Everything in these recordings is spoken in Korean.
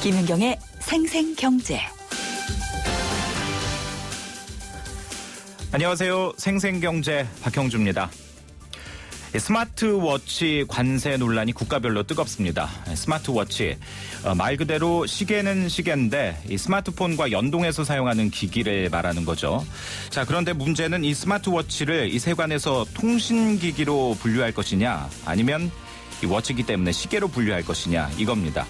김윤경의 생생경제. 안녕하세요. 생생경제 박형주입니다. 스마트워치 관세 논란이 국가별로 뜨겁습니다. 스마트워치, 말 그대로 시계는 시계인데 이 스마트폰과 연동해서 사용하는 기기를 말하는 거죠. 자, 그런데 문제는 이 스마트워치를 이 세관에서 통신기기로 분류할 것이냐, 아니면 이 워치기 때문에 시계로 분류할 것이냐, 이겁니다.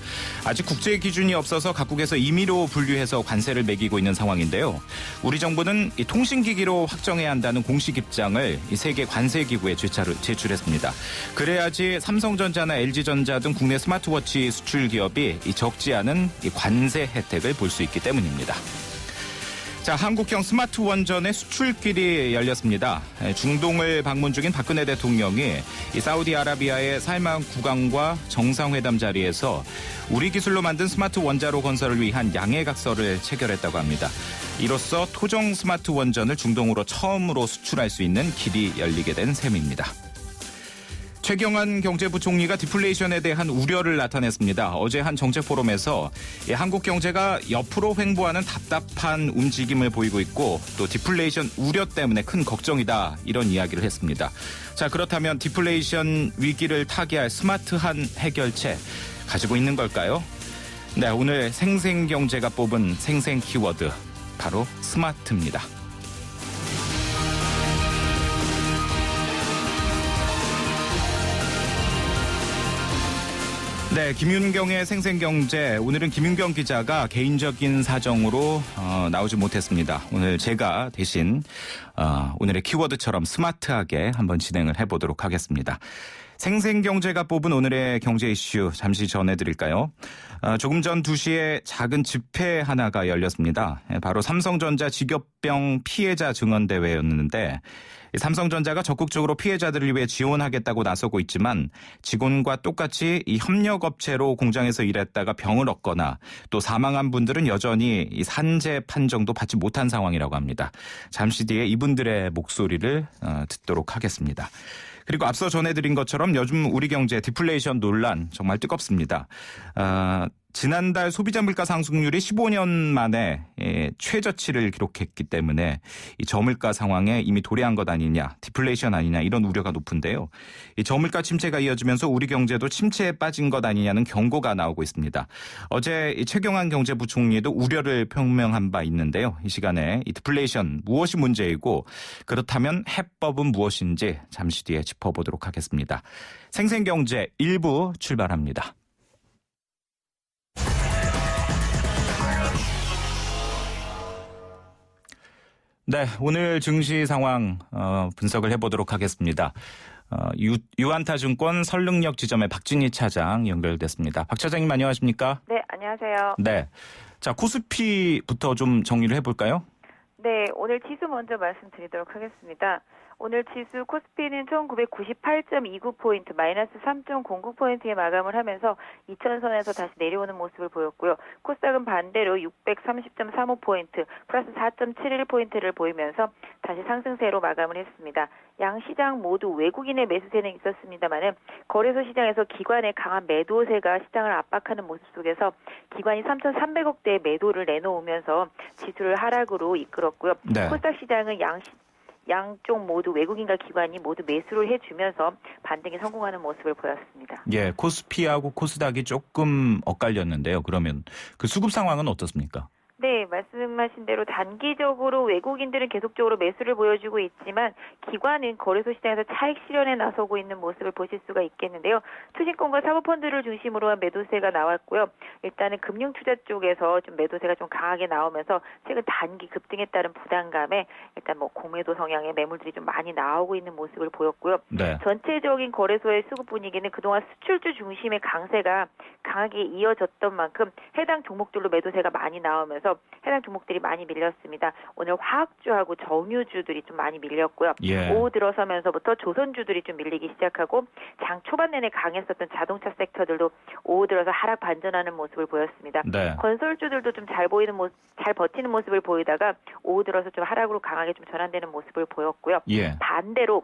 아직 국제 기준이 없어서 각국에서 임의로 분류해서 관세를 매기고 있는 상황인데요. 우리 정부는 이 통신기기로 확정해야 한다는 공식 입장을 이 세계 관세기구에 제출했습니다. 그래야지 삼성전자나 LG전자 등 국내 스마트워치 수출 기업이 이 적지 않은 이 관세 혜택을 볼 수 있기 때문입니다. 자, 한국형 스마트 원전의 수출길이 열렸습니다. 중동을 방문 중인 박근혜 대통령이 이 사우디아라비아의 살만 국왕과 정상회담 자리에서 우리 기술로 만든 스마트 원자로 건설을 위한 양해각서를 체결했다고 합니다. 이로써 토종 스마트 원전을 중동으로 처음으로 수출할 수 있는 길이 열리게 된 셈입니다. 최경환 경제부총리가 디플레이션에 대한 우려를 나타냈습니다. 어제 한 정책 포럼에서 한국 경제가 옆으로 횡보하는 답답한 움직임을 보이고 있고 또 디플레이션 우려 때문에 큰 걱정이다, 이런 이야기를 했습니다. 자, 그렇다면 디플레이션 위기를 타개할 스마트한 해결책 가지고 있는 걸까요? 네, 오늘 생생경제가 뽑은 생생 키워드, 바로 스마트입니다. 네, 김윤경의 생생경제. 오늘은 김윤경 기자가 개인적인 사정으로 나오지 못했습니다. 오늘 제가 대신 오늘의 키워드처럼 스마트하게 한번 진행을 해보도록 하겠습니다. 생생경제가 뽑은 오늘의 경제 이슈 잠시 전해드릴까요? 조금 전 2시에 작은 집회 하나가 열렸습니다. 바로 삼성전자 직업병 피해자 증언대회였는데, 삼성전자가 적극적으로 피해자들을 위해 지원하겠다고 나서고 있지만 직원과 똑같이 이 협력업체로 공장에서 일했다가 병을 얻거나 또 사망한 분들은 여전히 이 산재 판정도 받지 못한 상황이라고 합니다. 잠시 뒤에 이분들의 목소리를 듣도록 하겠습니다. 그리고 앞서 전해드린 것처럼 요즘 우리 경제 디플레이션 논란 정말 뜨겁습니다. 지난달 소비자 물가 상승률이 15년 만에 최저치를 기록했기 때문에 이 저물가 상황에 이미 도래한 것 아니냐, 디플레이션 아니냐, 이런 우려가 높은데요. 이 저물가 침체가 이어지면서 우리 경제도 침체에 빠진 것 아니냐는 경고가 나오고 있습니다. 어제 이 최경환 경제부총리도 우려를 표명한 바 있는데요. 이 시간에 이 디플레이션 무엇이 문제이고 그렇다면 해법은 무엇인지 잠시 뒤에 짚어보도록 하겠습니다. 생생경제 1부 출발합니다. 네, 오늘 증시 상황 분석을 해보도록 하겠습니다. 유한타증권 설릉역 지점의 박진희 차장 연결됐습니다. 박 차장님 안녕하십니까? 네, 안녕하세요. 네, 자, 코스피부터 좀 정리를 해볼까요? 네, 오늘 지수 먼저 말씀드리도록 하겠습니다. 오늘 지수 코스피는 1998.29포인트, 마이너스 3.09포인트에 마감을 하면서 2000선에서 다시 내려오는 모습을 보였고요. 코스닥은 반대로 630.35포인트, 플러스 4.71포인트를 보이면서 다시 상승세로 마감을 했습니다. 양 시장 모두 외국인의 매수세는 있었습니다만은 거래소 시장에서 기관의 강한 매도세가 시장을 압박하는 모습 속에서 기관이 3,300억대의 매도를 내놓으면서 지수를 하락으로 이끌었고요. 네. 코스닥 시장은 양쪽 모두 외국인과 기관이 모두 매수를 해주면서 반등에 성공하는 모습을 보였습니다. 예, 코스피하고 코스닥이 조금 엇갈렸는데요. 그러면 그 수급 상황은 어떻습니까? 네, 말씀하신 대로 단기적으로 외국인들은 계속적으로 매수를 보여주고 있지만 기관은 거래소 시장에서 차익 실현에 나서고 있는 모습을 보실 수가 있겠는데요. 투신권과 사모펀드를 중심으로 한 매도세가 나왔고요. 일단은 금융투자 쪽에서 좀 매도세가 좀 강하게 나오면서 최근 단기 급등에 따른 부담감에 일단 공매도 성향의 매물들이 좀 많이 나오고 있는 모습을 보였고요. 네. 전체적인 거래소의 수급 분위기는 그동안 수출주 중심의 강세가 강하게 이어졌던 만큼 해당 종목들로 매도세가 많이 나오면서 해당 종목들이 많이 밀렸습니다. 오늘 화학주하고 정유주들이 좀 많이 밀렸고요. 예. 오후 들어서면서부터 조선주들이 좀 밀리기 시작하고 장 초반 내내 강했었던 자동차 섹터들도 오후 들어서 하락 반전하는 모습을 보였습니다. 네. 건설주들도 좀 잘 버티는 모습을 보이다가 오후 들어서 좀 하락으로 강하게 좀 전환되는 모습을 보였고요. 예. 반대로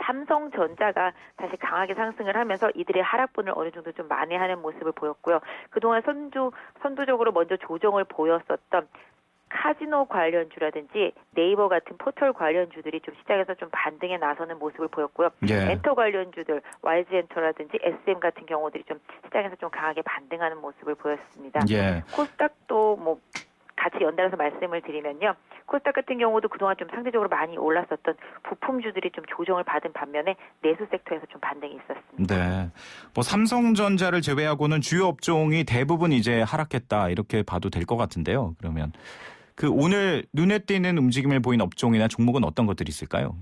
삼성전자가 다시 강하게 상승을 하면서 이들의 하락분을 어느 정도 좀 만회하는 모습을 보였고요. 그동안 선두적으로 먼저 조정을 보였었던 카지노 관련주라든지 네이버 같은 포털 관련주들이 좀 시장에서 좀 반등에 나서는 모습을 보였고요. 예. 엔터 관련주들 YG 엔터라든지 SM 같은 경우들이 좀 시장에서 좀 강하게 반등하는 모습을 보였습니다. 예. 코스닥도 뭐 같이 연달아서 말씀을 드리면요. 코스닥 같은 경우도 그동안 좀 상대적으로 많이 올랐었던 부품주들이 좀 조정을 받은 반면에 내수 섹터에서 좀 반등이 있었습니다. 네. 뭐 삼성전자를 제외하고는 주요 업종이 대부분 이제 하락했다 이렇게 봐도 될 것 같은데요. 그러면 그 오늘 눈에 띄는 움직임을 보인 업종이나 종목은 어떤 것들이 있을까요?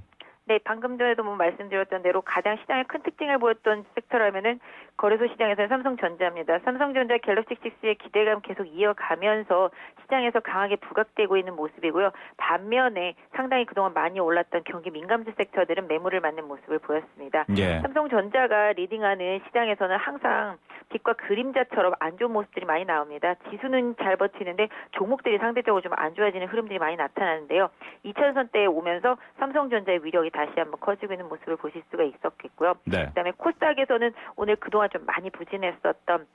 네, 방금 전에도 뭐 말씀드렸던 대로 가장 시장의 큰 특징을 보였던 섹터라면은 거래소 시장에서는 삼성전자입니다. 삼성전자 갤럭시 6의 기대감 계속 이어가면서 시장에서 강하게 부각되고 있는 모습이고요. 반면에 상당히 그동안 많이 올랐던 경기 민감주 섹터들은 매물을 맞는 모습을 보였습니다. 예. 삼성전자가 리딩하는 시장에서는 항상 빛과 그림자처럼 안 좋은 모습들이 많이 나옵니다. 지수는 잘 버티는데 종목들이 상대적으로 좀 안 좋아지는 흐름들이 많이 나타나는데요. 2000선대에 오면서 삼성전자의 위력이 다시 한번 커지고 있는 모습을 보실 수가 있었겠고요. 네. 그다음에 코스닥에서는 오늘 그동안 좀 많이 부진했었던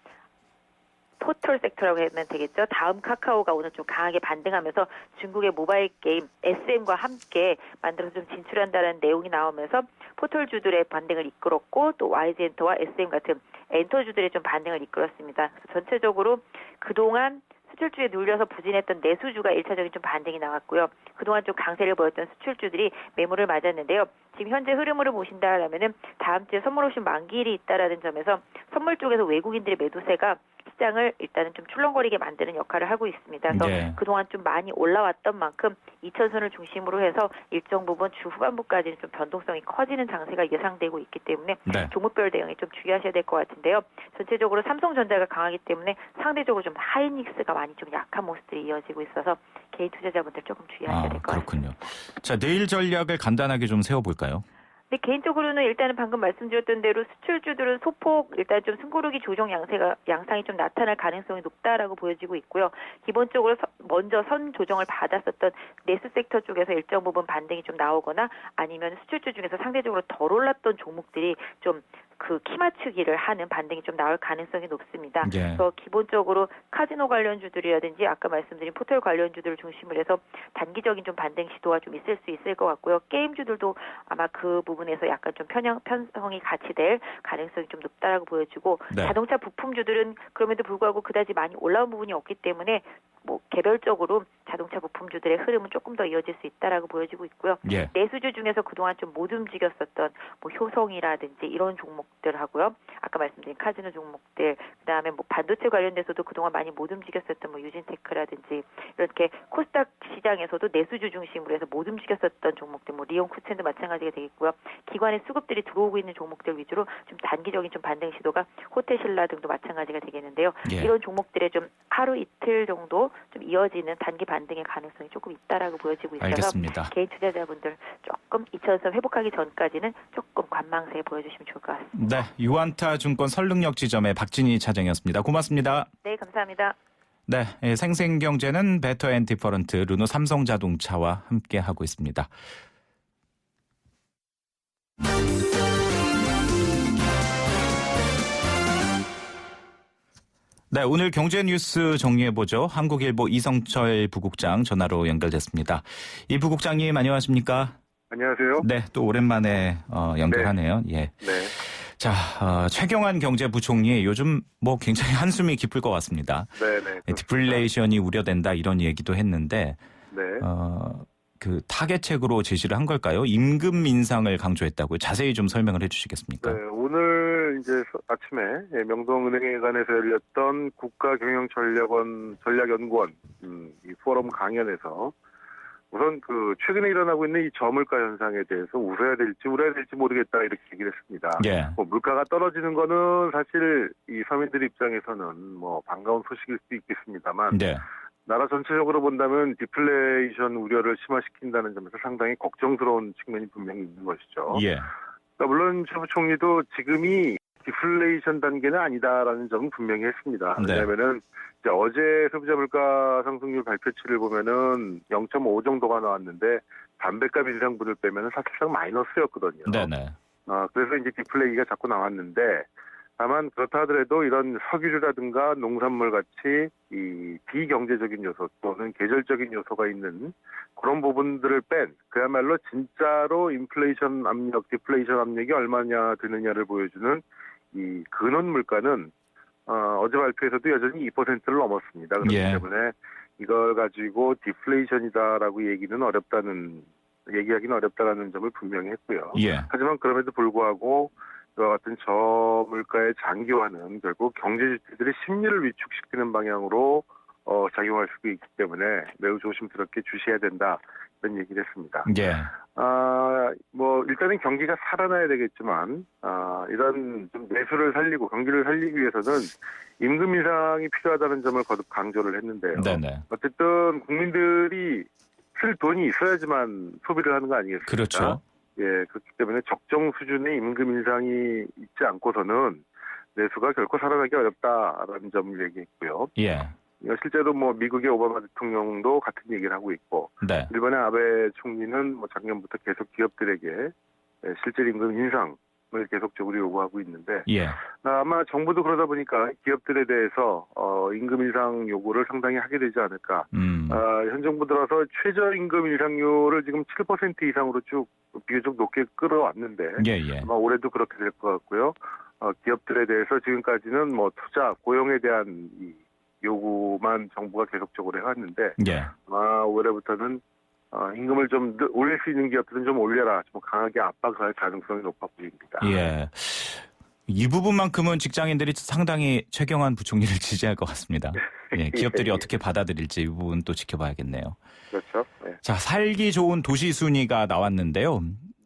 포털 섹터라고 하면 되겠죠. 다음 카카오가 오늘 좀 강하게 반등하면서 중국의 모바일 게임 SM과 함께 만들어서 좀 진출한다는 내용이 나오면서 포털주들의 반등을 이끌었고 또 YG엔터와 SM 같은 엔터주들의 좀 반등을 이끌었습니다. 전체적으로 그동안 수출주에 눌려서 부진했던 내수주가 1차적인 좀 반등이 나왔고요. 그동안 좀 강세를 보였던 수출주들이 매물을 맞았는데요. 지금 현재 흐름으로 보신다라면은 다음 주에 선물 옵션 만기일이 있다라는 점에서 선물 쪽에서 외국인들의 매도세가 시장을 일단은 좀 출렁거리게 만드는 역할을 하고 있습니다. 그래서 네. 그동안 좀 많이 올라왔던 만큼 2000선을 중심으로 해서 일정 부분 주 후반부까지는 좀 변동성이 커지는 장세가 예상되고 있기 때문에 네. 종목별 대응에 좀 주의하셔야 될 것 같은데요. 전체적으로 삼성전자가 강하기 때문에 상대적으로 좀 하이닉스가 많이 좀 약한 모습들이 이어지고 있어서 개인 투자자분들 조금 주의하셔야 될 것 같습니다. 그렇군요. 자, 내일 전략을 간단하게 좀 세워볼까요? 네, 개인적으로는 일단은 방금 말씀드렸던 대로 수출주들은 소폭 일단 좀 승고르기 조정 양상이 좀 나타날 가능성이 높다라고 보여지고 있고요. 기본적으로 먼저 선 조정을 받았었던 내수 섹터 쪽에서 일정 부분 반등이 좀 나오거나 아니면 수출주 중에서 상대적으로 덜 올랐던 종목들이 좀 그 키 맞추기를 하는 반등이 좀 나올 가능성이 높습니다. 예. 그래서 기본적으로 카지노 관련주들이라든지 아까 말씀드린 포털 관련주들을 중심으로 해서 단기적인 좀 반등 시도가 좀 있을 수 있을 것 같고요. 게임주들도 아마 그 부분에서 약간 좀 편성이 같이 될 가능성이 좀 높다라고 보여지고 네. 자동차 부품주들은 그럼에도 불구하고 그다지 많이 올라온 부분이 없기 때문에 뭐 개별적으로 자동차 부품주들의 흐름은 조금 더 이어질 수 있다라고 보여지고 있고요. 예. 내수주 중에서 그동안 좀 못 움직였었던 뭐 효성이라든지 이런 종목들하고요. 아까 말씀드린 카지노 종목들, 그다음에 뭐 반도체 관련돼서도 그동안 많이 못 움직였었던 뭐 유진테크라든지 이렇게 코스닥 시장에서도 내수주 중심으로 해서 못 움직였었던 종목들, 뭐 리온쿠첸도 마찬가지가 되겠고요. 기관의 수급들이 들어오고 있는 종목들 위주로 좀 단기적인 좀 반등 시도가 호텔신라 등도 마찬가지가 되겠는데요. 예. 이런 종목들의 좀 하루 이틀 정도 좀 이어지는 단기 반등의 가능성이 조금 있다라고 보여지고 있어서 알겠습니다. 개인 투자자분들 조금 2000선 회복하기 전까지는 조금 관망세 보여주시면 좋을 것 같습니다. 네, 유안타 증권 설릉역 지점의 박진희 차장이었습니다. 고맙습니다. 네, 감사합니다. 네, 생생경제는 베터 앤 디퍼런트 르노 삼성자동차와 함께하고 있습니다. 네, 오늘 경제 뉴스 정리해보죠. 한국일보 이성철 부국장 전화로 연결됐습니다. 이 부국장님 안녕하십니까? 안녕하세요. 네, 또 오랜만에 연결하네요. 예. 네. 자, 최경환 경제부총리 요즘 뭐 굉장히 한숨이 깊을 것 같습니다. 네네. 디플레이션이 우려된다 이런 얘기도 했는데 네. 그 타겟책으로 제시를 한 걸까요? 임금 인상을 강조했다고요. 자세히 좀 설명을 해주시겠습니까? 네. 오늘 이제 아침에 명동은행회관에서 열렸던 국가경영전략연구원 이 포럼 강연에서 우선 그 최근에 일어나고 있는 이 저물가 현상에 대해서 웃어야 될지 울어야 될지 모르겠다 이렇게 얘기를 했습니다. 예. 뭐 물가가 떨어지는 거는 사실 이 서민들 입장에서는 뭐 반가운 소식일 수도 있겠습니다만 네. 나라 전체적으로 본다면 디플레이션 우려를 심화시킨다는 점에서 상당히 걱정스러운 측면이 분명히 있는 것이죠. 예. 그러니까 물론 최 부총리도 지금이 디플레이션 단계는 아니다라는 점은 분명히 했습니다. 네. 왜냐하면은 이제 어제 소비자 물가 상승률 발표치를 보면은 0.5 정도가 나왔는데 담배값 인상분을 빼면은 사실상 마이너스였거든요. 네네. 그래서 이제 디플레이가 자꾸 나왔는데 다만 그렇다 하더라도 이런 석유류라든가 농산물 같이 이 비경제적인 요소 또는 계절적인 요소가 있는 그런 부분들을 뺀 그야말로 진짜로 인플레이션 압력, 디플레이션 압력이 얼마냐 되느냐를 보여주는 이 근원 물가는 어제 발표에서도 여전히 2%를 넘었습니다. 그렇기 예. 때문에 이걸 가지고 디플레이션이다라고 얘기하기는 어렵다라는 점을 분명히 했고요. 예. 하지만 그럼에도 불구하고 이와 같은 저물가의 장기화는 결국 경제 주체들의 심리를 위축시키는 방향으로 작용할 수도 있기 때문에 매우 조심스럽게 주시해야 된다 이런 얘기를 했습니다. 예. 뭐 일단은 경기가 살아나야 되겠지만 이런 좀 내수를 살리고 경기를 살리기 위해서는 임금 인상이 필요하다는 점을 거듭 강조를 했는데요. 네네. 어쨌든 국민들이 쓸 돈이 있어야지만 소비를 하는 거 아니겠습니까? 그렇죠. 예, 그렇기 때문에 적정 수준의 임금 인상이 있지 않고서는 내수가 결코 살아나기 어렵다라는 점을 얘기했고요. 예. 실제로 뭐 미국의 오바마 대통령도 같은 얘기를 하고 있고, 네. 일본의 아베 총리는 뭐 작년부터 계속 기업들에게 실질 임금 인상을 계속적으로 요구하고 있는데, 예. 아마 정부도 그러다 보니까 기업들에 대해서 임금 인상 요구를 상당히 하게 되지 않을까. 현 정부 들어서 최저임금 인상률을 지금 7% 이상으로 쭉 비교적 높게 끌어왔는데 예. 아마 올해도 그렇게 될 것 같고요. 기업들에 대해서 지금까지는 뭐 투자, 고용에 대한 이 요구만 정부가 계속적으로 해왔는데 예. 아마 올해부터는 임금을 좀 올릴 수 있는 기업들은 좀 올려라, 좀 강하게 압박할 가능성이 높아 보입니다. 예. 이 부분만큼은 직장인들이 상당히 최경환 부총리를 지지할 것 같습니다. 예, 기업들이 어떻게 받아들일지 이 부분 또 지켜봐야겠네요. 그렇죠. 네. 자, 살기 좋은 도시 순위가 나왔는데요.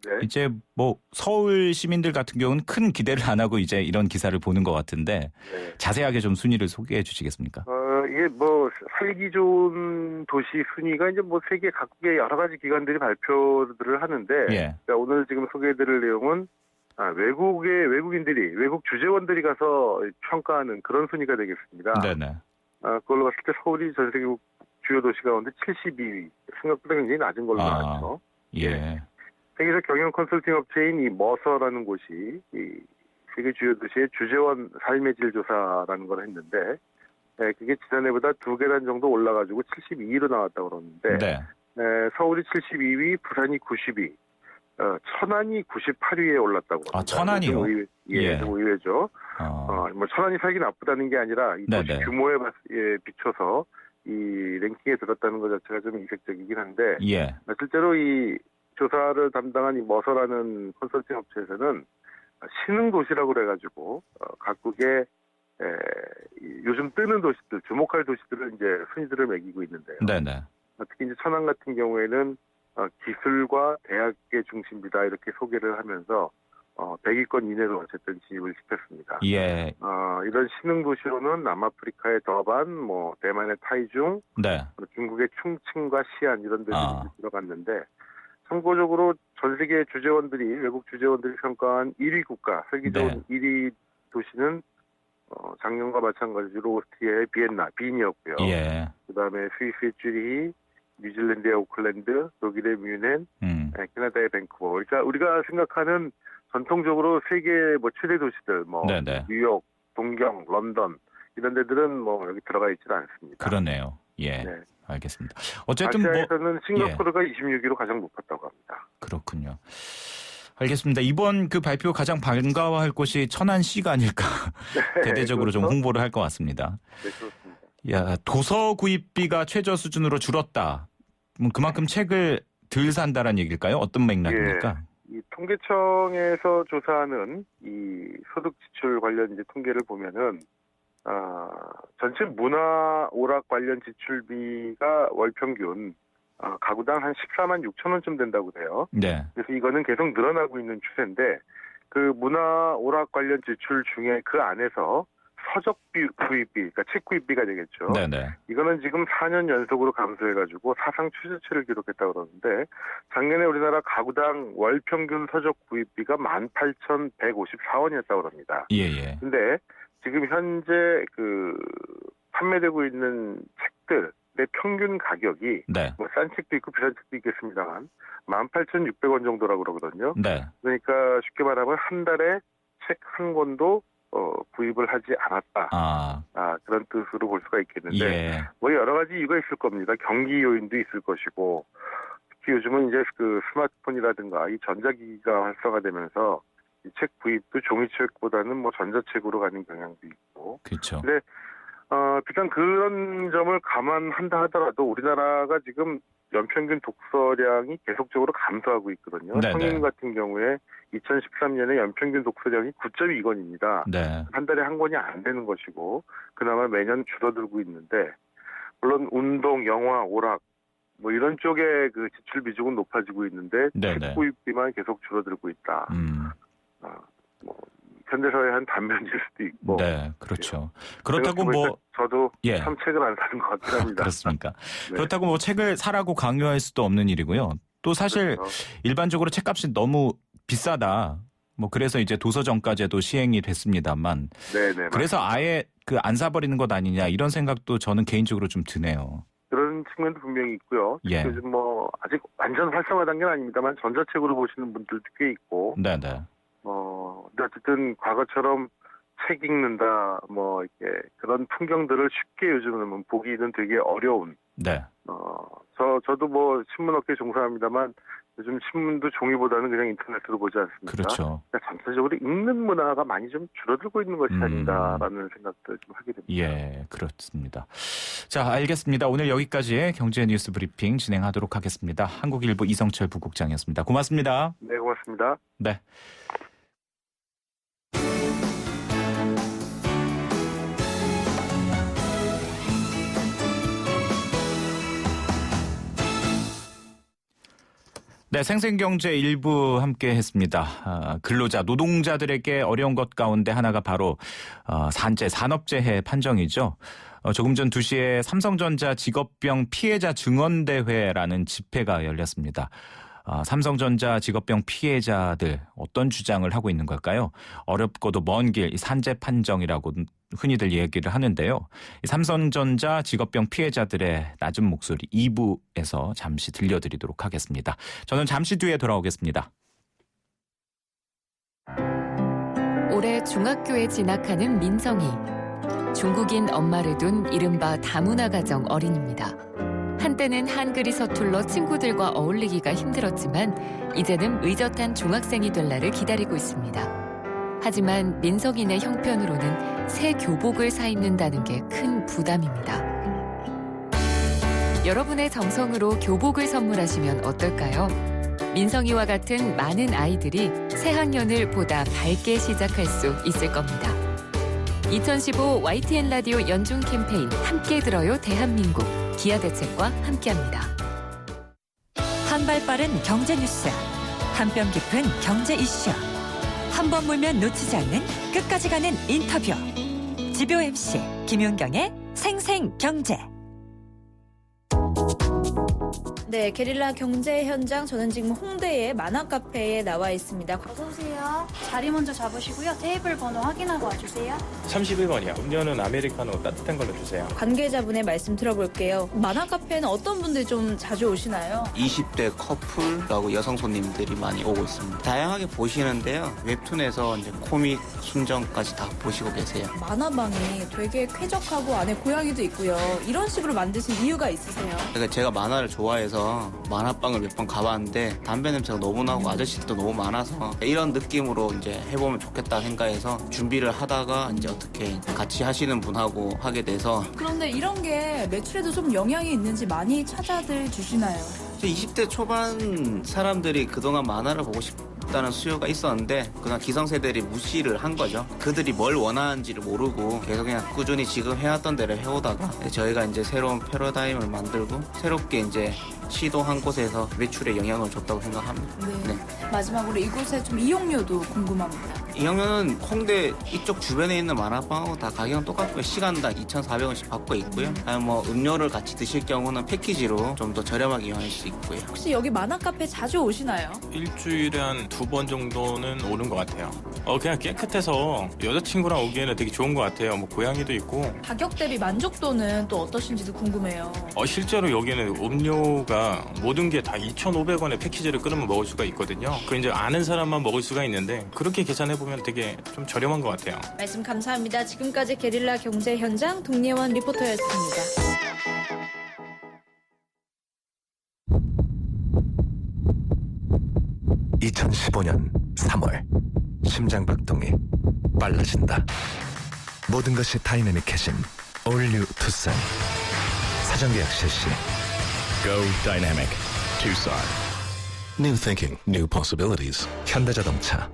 네. 이제 뭐 서울 시민들 같은 경우는 큰 기대를 안 하고 이제 이런 기사를 보는 것 같은데 네. 자세하게 좀 순위를 소개해 주시겠습니까? 이게 뭐 살기 좋은 도시 순위가 이제 뭐 세계 각국의 여러 가지 기관들이 발표들을 하는데 예. 그러니까 오늘 지금 소개해드릴 내용은 외국인들이 외국 주재원들이 가서 평가하는 그런 순위가 되겠습니다. 네네. 그걸로 봤을 때 서울이 전 세계 주요 도시 가운데 72위, 생각보다 굉장히 낮은 걸로 나왔죠. 예. 세계적 경영 컨설팅 업체인 이 머서라는 곳이 이 세계 주요 도시의 주재원 삶의 질 조사라는 걸 했는데, 그게 지난해보다 2계단 정도 올라가지고 72위로 나왔다고 그러는데, 네. 서울이 72위, 부산이 90위, 천안이 98위에 올랐다고 합니다. 천안이요? 예, 좀 의외죠. 뭐 천안이 살기 나쁘다는 게 아니라 이 도시 네네. 규모에 비춰서 이 랭킹에 들었다는 것 자체가 좀 이색적이긴 한데, 예. 실제로 이 조사를 담당한 이 머서라는 컨설팅 업체에서는 신흥 도시라고 그래가지고 각국의 요즘 뜨는 도시들, 주목할 도시들을 이제 순위들을 매기고 있는데요. 네네. 특히 이제 천안 같은 경우에는 기술과 대학의 중심지다 이렇게 소개를 하면서 100위권 이내로 어쨌든 진입을 시켰습니다. 예. 이런 신흥 도시로는 남아프리카의 더반, 뭐 대만의 타이중, 네. 중국의 충칭과 시안 이런 데들이 들어갔는데, 참고적으로 전 세계 주재원들이, 외국 주재원들이 평가한 1위 국가, 살기 좋은 1위 도시는 작년과 마찬가지로 오스트리아의 빈이었고요. 예. 그다음에 스위스의 쭈리히, 뉴질랜드의 오클랜드, 독일의 뮌헨, 캐나다의 밴쿠버. 그러니까 우리가 생각하는 전통적으로 세계 뭐 최대 도시들, 뭐 네네. 뉴욕, 동경, 런던 이런 데들은 뭐 여기 들어가 있지는 않습니다. 그러네요. 예. 네. 알겠습니다. 어쨌든 아시아에서는 싱가포르가 26위로 가장 높았다고 합니다. 그렇군요. 알겠습니다. 이번 그 발표 가장 반가워할 곳이 천안시가 아닐까. 대대적으로 그렇죠? 좀 홍보를 할 것 같습니다. 네, 그렇습니다. 야, 도서 구입비가 최저 수준으로 줄었다. 그만큼 책을 덜 산다는 얘기일까요? 어떤 맥락입니까? 이 통계청에서 조사하는 이 소득 지출 관련 이제 통계를 보면은 전체 문화 오락 관련 지출비가 월 평균 가구당 한 14만 6천 원쯤 된다고 돼요. 네. 그래서 이거는 계속 늘어나고 있는 추세인데 그 문화 오락 관련 지출 중에 그 안에서 서적 구입비, 그러니까 책 구입비가 되겠죠. 네네. 이거는 지금 4년 연속으로 감소해가지고 사상 최저치를 기록했다고 그러는데 작년에 우리나라 가구당 월 평균 서적 구입비가 18,154원이었다고 합니다. 예예. 근데 지금 현재 판매되고 있는 책들의 평균 가격이 네. 뭐 싼 책도 있고 비싼 책도 있겠습니다만 18,600원 정도라고 그러거든요. 네. 그러니까 쉽게 말하면 한 달에 책 한 권도 구입을 하지 않았다. 그런 뜻으로 볼 수가 있겠는데 예. 뭐 여러 가지 이유가 있을 겁니다. 경기 요인도 있을 것이고 특히 요즘은 이제 스마트폰이라든가 이 전자기기가 활성화되면서 이 책 구입도 종이책보다는 뭐 전자책으로 가는 경향도 있고. 그렇죠. 근데 비단 그런 점을 감안한다 하더라도 우리나라가 지금 연평균 독서량이 계속적으로 감소하고 있거든요. 네네. 성인 같은 경우에 2013년에 연평균 독서량이 9.2권입니다. 네. 한 달에 한 권이 안 되는 것이고 그나마 매년 줄어들고 있는데 물론 운동, 영화, 오락 뭐 이런 쪽에 지출 비중은 높아지고 있는데 네네. 책 구입비만 계속 줄어들고 있다. 뭐 현대사회의 한 단면일 수도 있고. 네, 그렇죠. 그렇다고 뭐 저도 예. 참 책을 안 사는 것 같긴 합니다. 그렇습니까? 네. 그렇다고 뭐 책을 사라고 강요할 수도 없는 일이고요. 또 사실 그렇죠. 일반적으로 책값이 너무 비싸다. 뭐 그래서 이제 도서정가제도 시행이 됐습니다만. 네네. 그래서 아예 안 사버리는 것 아니냐 이런 생각도 저는 개인적으로 좀 드네요. 그런 측면도 분명히 있고요. 예. 요즘 뭐 아직 완전 활성화된 게 아닙니다만 전자책으로 보시는 분들도 꽤 있고. 네네. 근데 어쨌든 과거처럼 책 읽는다, 뭐 이렇게 그런 풍경들을 쉽게 요즘은 보기는 되게 어려운. 네. 저도 뭐 신문업계 종사합니다만 요즘 신문도 종이보다는 그냥 인터넷으로 보지 않습니까? 그렇죠. 그러니까 전체적으로 읽는 문화가 많이 좀 줄어들고 있는 것이 아닌가라는 생각도 좀 하게 됩니다. 예, 그렇습니다. 자, 알겠습니다. 오늘 여기까지 경제 뉴스 브리핑 진행하도록 하겠습니다. 한국일보 이성철 부국장이었습니다. 고맙습니다. 네, 고맙습니다. 네. 네, 생생경제 일부 함께 했습니다. 근로자, 노동자들에게 어려운 것 가운데 하나가 바로 산업재해 판정이죠. 조금 전 2시에 삼성전자 직업병 피해자 증언대회라는 집회가 열렸습니다. 삼성전자 직업병 피해자들 어떤 주장을 하고 있는 걸까요? 어렵고도 먼 길, 산재 판정이라고 흔히들 얘기를 하는데요. 삼성전자 직업병 피해자들의 낮은 목소리 2부에서 잠시 들려드리도록 하겠습니다. 저는 잠시 뒤에 돌아오겠습니다. 올해 중학교에 진학하는 민성이. 중국인 엄마를 둔 이른바 다문화 가정 어린입니다. 한때는 한글이 서툴러 친구들과 어울리기가 힘들었지만 이제는 의젓한 중학생이 될 날을 기다리고 있습니다. 하지만 민성이네 형편으로는 새 교복을 사 입는다는 게 큰 부담입니다. 여러분의 정성으로 교복을 선물하시면 어떨까요? 민성이와 같은 많은 아이들이 새 학년을 보다 밝게 시작할 수 있을 겁니다. 2015 YTN 라디오 연중 캠페인 함께 들어요 대한민국 기아대책과 함께합니다. 한 발 빠른 경제 뉴스, 한 뼘 깊은 경제 이슈, 한 번 물면 놓치지 않는 끝까지 가는 인터뷰. 지표 MC 김윤경의 생생경제. 네, 게릴라 경제 현장. 저는 지금 홍대의 만화 카페에 나와 있습니다. 어서 오세요. 자리 먼저 잡으시고요. 테이블 번호 확인하고 와주세요. 31번이요. 음료는 아메리카노 따뜻한 걸로 주세요. 관계자분의 말씀 들어볼게요. 만화 카페는 어떤 분들이 좀 자주 오시나요? 20대 커플하고 여성 손님들이 많이 오고 있습니다. 다양하게 보시는데요. 웹툰에서 이제 코믹 순정까지 다 보시고 계세요. 만화방이 되게 쾌적하고 안에 고양이도 있고요. 이런 식으로 만드신 이유가 있으세요? 그러니까 제가 만화를 좋아해서 만화방을 몇 번 가봤는데 담배 냄새가 너무 나고 아저씨들도 너무 많아서 이런 느낌으로 이제 해보면 좋겠다 생각해서 준비를 하다가 이제 어떻게 같이 하시는 분하고 하게 돼서. 그런데 이런 게 매출에도 좀 영향이 있는지 많이 찾아들 주시나요? 20대 초반 사람들이 그동안 만화를 보고 싶다는 수요가 있었는데 그냥 기성세대들이 무시를 한 거죠. 그들이 뭘 원하는지를 모르고 계속 그냥 꾸준히 지금 해왔던 대로 해오다가 저희가 이제 새로운 패러다임을 만들고 새롭게 이제 시도한 곳에서 매출에 영향을 줬다고 생각합니다. 네. 마지막으로 이곳의 좀 이용료도 궁금합니다. 이용료는 홍대 이쪽 주변에 있는 만화방하고 다 가격은 똑같고요. 시간당 2,400원씩 받고 있고요. 아니 뭐 음료를 같이 드실 경우는 패키지로 좀 더 저렴하게 이용할 수 있고요. 혹시 여기 만화 카페 자주 오시나요? 일주일에 한 2번 정도는 오는 것 같아요. 그냥 깨끗해서 여자친구랑 오기에는 되게 좋은 것 같아요. 뭐 고양이도 있고. 가격 대비 만족도는 또 어떠신지도 궁금해요. 실제로 여기는 음료가 모든 게 다 2,500원에 패키지를 끊으면 먹을 수가 있거든요. 그 이제 아는 사람만 먹을 수가 있는데 그렇게 계산해보면 되게 좀 저렴한 것 같아요. 말씀 감사합니다. 지금까지 게릴라 경제 현장 동예원 리포터였습니다. 2015년 3월 심장박동이 빨라진다. 모든 것이 다이내믹해진 All New Tucson. 사전계약 실시. Go Dynamic Tucson. New thinking, new possibilities. 현대자동차.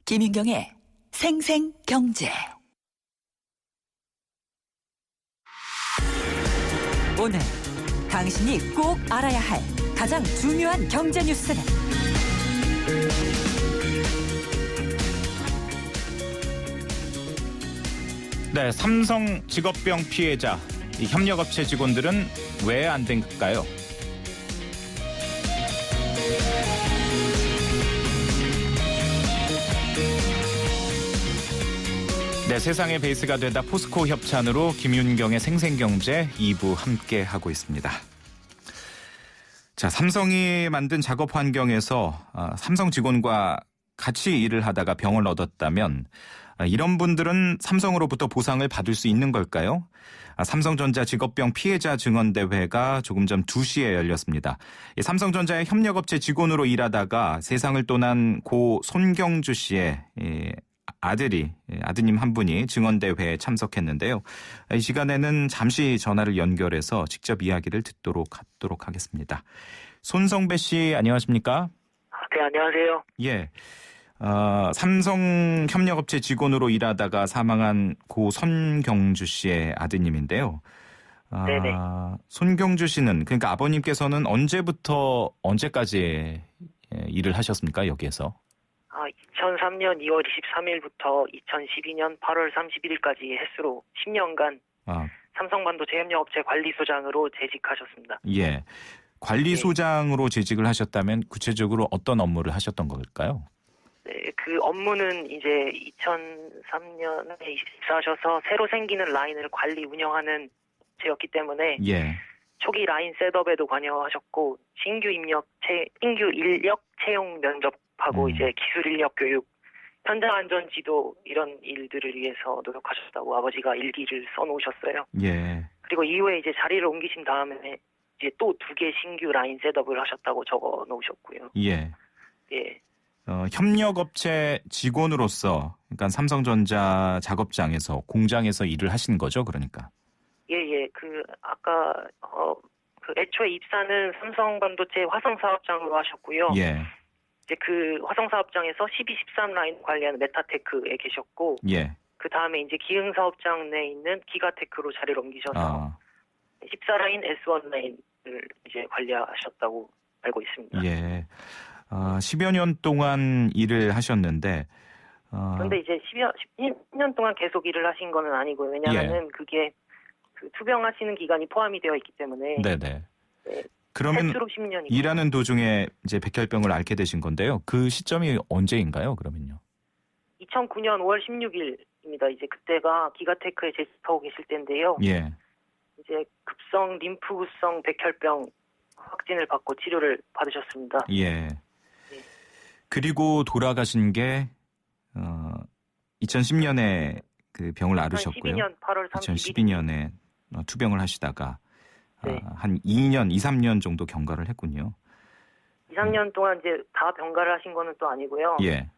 김윤경의 생생경제. 오늘 당신이 꼭 알아야 할 가장 중요한 경제 뉴스는 네, 삼성 직업병 피해자, 이 협력업체 직원들은 왜 안 된가요? 네, 세상의 베이스가 되다 포스코 협찬으로 김윤경의 생생경제 2부 함께 하고 있습니다. 자, 삼성이 만든 작업 환경에서 삼성 직원과 같이 일을 하다가 병을 얻었다면 이런 분들은 삼성으로부터 보상을 받을 수 있는 걸까요? 삼성전자 직업병 피해자 증언대회가 조금 전 2시에 열렸습니다. 삼성전자의 협력업체 직원으로 일하다가 세상을 떠난 고 손경주 씨의 아드님 한 분이 증언대회에 참석했는데요. 이 시간에는 잠시 전화를 연결해서 직접 이야기를 듣도록 하겠습니다. 손성배 씨, 안녕하십니까? 네, 안녕하세요. 예. 삼성 협력업체 직원으로 일하다가 사망한 고 손경주 씨의 아드님인데요. 네네. 손경주 씨는, 그러니까 아버님께서는 언제부터 언제까지 일을 하셨습니까, 여기에서? 2003년 2월 23일부터 2012년 8월 31일까지 횟수로 10년간 삼성반도체 협력업체 관리소장으로 재직하셨습니다. 예. 관리소장으로 재직을 하셨다면 구체적으로 어떤 업무를 하셨던 걸까요? 네, 그 업무는 이제 2003년에 입사하셔서 새로 생기는 라인을 관리 운영하는 업체였기 때문에 예. 초기 라인 셋업에도 관여하셨고 신규 인력 채용 면접하고 이제 기술 인력 교육, 현장 안전 지도 이런 일들을 위해서 노력하셨다고 아버지가 일기를 써놓으셨어요. 예. 그리고 이후에 이제 자리를 옮기신 다음에 이제 또 2개 신규 라인 셋업을 하셨다고 적어 놓으셨고요. 예. 예. 협력업체 직원으로서, 그러니까 삼성전자 작업장에서, 공장에서 일을 하신 거죠, 그러니까? 예. 아까, 애초에 입사는 삼성반도체 화성사업장으로 하셨고요. 예. 이제 그 화성사업장에서 12, 13 라인 관리하는 메타테크에 계셨고, 예. 그 다음에 이제 기흥사업장 내에 있는 기가테크로 자리를 옮기셔서 14라인, S1 라인을 이제 관리하셨다고 알고 있습니다. 예. 10여 년 동안 일을 하셨는데, 그런데 이제 10년 동안 계속 일을 하신 거는 아니고요. 왜냐하면은 그게 그 투병하시는 기간이 포함이 되어 있기 때문에. 네네. 네. 그러면 횟수로 10년이고. 일하는 도중에 이제 백혈병을 앓게 되신 건데요. 그 시점이 언제인가요, 그러면요? 2009년 5월 16일입니다. 이제 그때가 기가테크에 재직하고 계실 때인데요. 예. 이제 급성 림프구성 백혈병 확진을 받고 치료를 받으셨습니다. 예. 그리고 돌아가신 게 2010년에 그 병을 앓으셨고요. 2012년 8월 31일. 2012년에 투병을 하시다가 네. 한 2, 3년 정도 경과를 했군요. 2, 3년 동안 이제 다 병가를 하신 거는 또 아니고요. 예.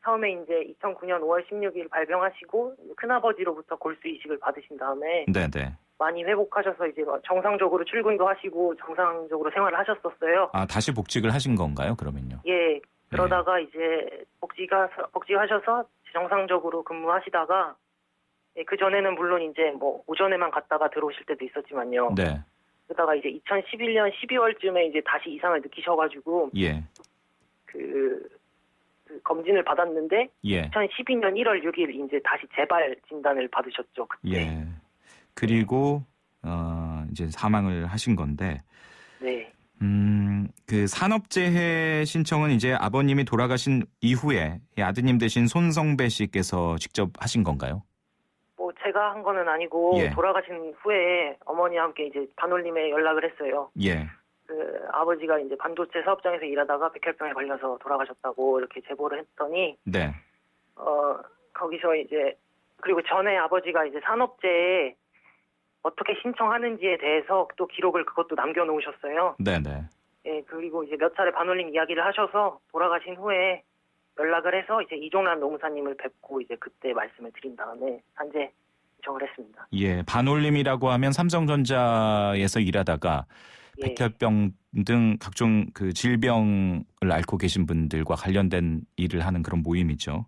처음에 이제 2009년 5월 16일 발병하시고 큰아버지로부터 골수 이식을 받으신 다음에 네네. 많이 회복하셔서 이제 정상적으로 출근도 하시고 정상적으로 생활을 하셨었어요. 다시 복직을 하신 건가요, 그러면요? 예. 그러다가 이제 복직하셔서 정상적으로 근무하시다가 그 전에는 물론 이제 뭐 오전에만 갔다가 들어오실 때도 있었지만요. 네. 그러다가 이제 2011년 12월쯤에 이제 다시 이상을 느끼셔가지고 예. 그 검진을 받았는데 예. 2012년 1월 6일 이제 다시 재발 진단을 받으셨죠. 그때. 예. 그리고 이제 사망을 하신 건데 네. 그 산업재해 신청은 이제 아버님이 돌아가신 이후에 아드님 되신 손성배 씨께서 직접 하신 건가요? 뭐 제가 한 거는 아니고 예. 돌아가신 후에 어머니와 함께 이제 반올림에 연락을 했어요. 예. 그 아버지가 이제 반도체 사업장에서 일하다가 백혈병에 걸려서 돌아가셨다고 이렇게 제보를 했더니 네. 거기서 이제 그리고 전에 아버지가 이제 산업재해 어떻게 신청하는지에 대해서 또 기록을 그것도 남겨놓으셨어요. 네네. 예, 그리고 이제 몇 차례 반올림 이야기를 하셔서 돌아가신 후에 연락을 해서 이제 이종란 노무사님을 뵙고 이제 그때 말씀을 드린 다음에 산재 신청을 했습니다. 예, 반올림이라고 하면 삼성전자에서 일하다가 예. 백혈병 등 각종 그 질병을 앓고 계신 분들과 관련된 일을 하는 그런 모임이죠.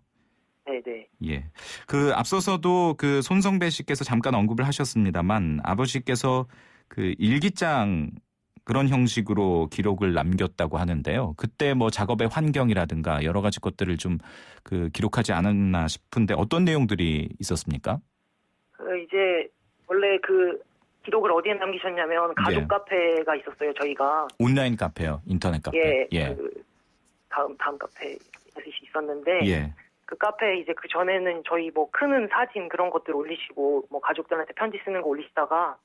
네네. 예. 그 앞서서도 그 손성배 씨께서 잠깐 언급을 하셨습니다만 아버지께서 그 일기장 그런 형식으로 기록을 남겼다고 하는데요. 그때 뭐 작업의 환경이라든가 여러 가지 것들을 좀 그 기록하지 않았나 싶은데 어떤 내용들이 있었습니까? 이제 원래 그 기록을 어디에 남기셨냐면 가족 예. 카페가 있었어요. 저희가 온라인 카페요. 인터넷 카페. 예. 그 다음 카페 있었는데 예. 그 카페에 이제 그 전에는 저희 뭐 크는 사진 그런 것들 올리시고 뭐 가족들한테 편지 쓰는 거 올리시다가